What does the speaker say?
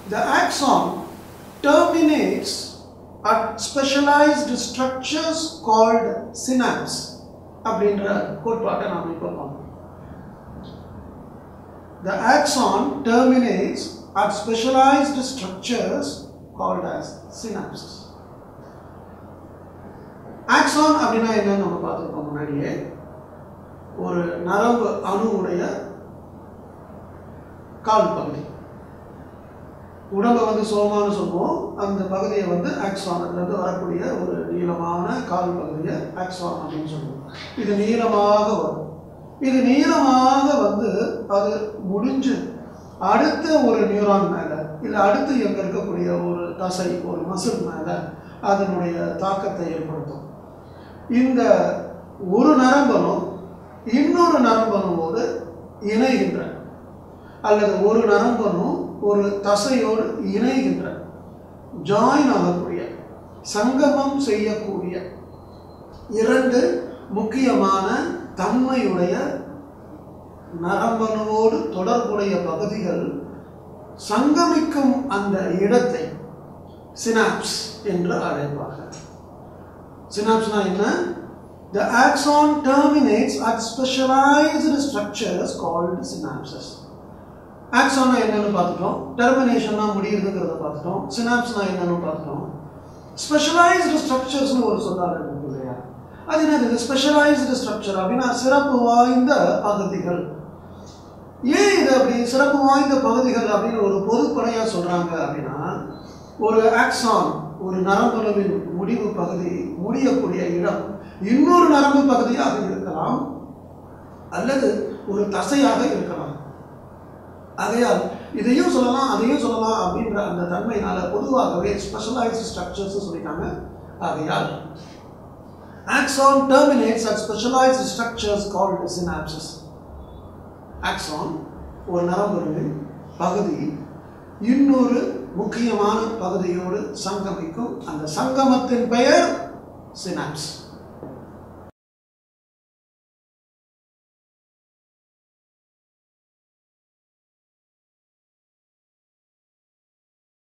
The axon terminates at specialized structures called synapse. The axon terminates at specialized structures called as synapses. Axon அப்படினா என்னன்னு நம்ம பார்த்திருக்கோம் முன்னாடியே. ஒரு நரம்பு அணுவுடைய கால் பகுதி. உடம்ப வந்து சோமான்னு சொல்லுவோம். அந்த பகுதியை வந்து ஆக்சான், அதுல இருந்து வரக்கூடிய ஒரு நீளமான கால் பகுதியை ஆக்சான் அப்படின்னு சொல்லுவோம். இது நீளமாக வரும். இது நீளமாக வந்து அது முடிஞ்சு அடுத்த ஒரு நியூரான் மேல இல்ல அடுத்து எங்க இருக்கக்கூடிய ஒரு தசை ஒரு மசில் மேல அதனுடைய தாக்கத்தை ஏற்படுத்தும். இந்த ஒரு நரம்பணும் இன்னொரு நரம்பனோடு இணைகின்ற அல்லது ஒரு நரம்பனும் ஒரு தசையோடு இணைகின்ற ஜாயின் ஆகக்கூடிய சங்கமம் செய்யக்கூடிய இரண்டு முக்கியமான தன்மையுடைய நரம்பனோடு தொடர்புடைய பகுதிகள் சங்கமிக்கும் அந்த இடத்தை சினாப்ஸ் என்று அழைப்பார்கள். சினாப்ஸ்னா என்ன? The axon terminates at specialized structures called synapses. Axon என்னன்னு பார்த்துட்டோம், டெர்மினேஷன்னா முடியுதுங்கிறத பார்த்துட்டோம், சினாப்ஸ்னா என்னன்னு பார்த்துட்டோம். ஸ்பெஷலைஸ்டு ஸ்ட்ரக்சர்ஸ்னு ஒரு சொல்லாடல் இருக்கு இல்லையா? அது என்னது? ஸ்பெஷலைஸ்டு ஸ்ட்ரக்சர் அப்படின்னா சிறப்பு வாய்ந்த பகுதிகள். ஏன் இது அப்படி சிறப்பு வாய்ந்த பகுதிகள் அப்படின்னு ஒரு பொதுப்படையா சொல்றாங்க அப்படின்னா, ஒரு ஆக்சான் ஒரு நரம்பணுவின் முடிவு பகுதி முடியக்கூடிய இடம் இன்னொரு நரம்பு பகுதியாக இருக்கலாம் அல்லது ஒரு தசையாக இருக்கலாம். ஆகையால் இதையும் சொல்லலாம் அதையும் சொல்லலாம் அப்படின்ற அந்த தன்மையினால பொதுவாகவே ஸ்பெஷலைஸ்டு ஸ்ட்ரக்சர்ஸ் சொல்லிட்டாங்க. ஆகையால் axon terminates at specialized structures called synapses. Axon ஒரு நரம்பணுவின் பகுதி இன்னொரு முக்கியமான பகுதியோடு சங்கமிக்கும். அந்த சங்கமத்தின் பெயர் சினாப்ஸ்.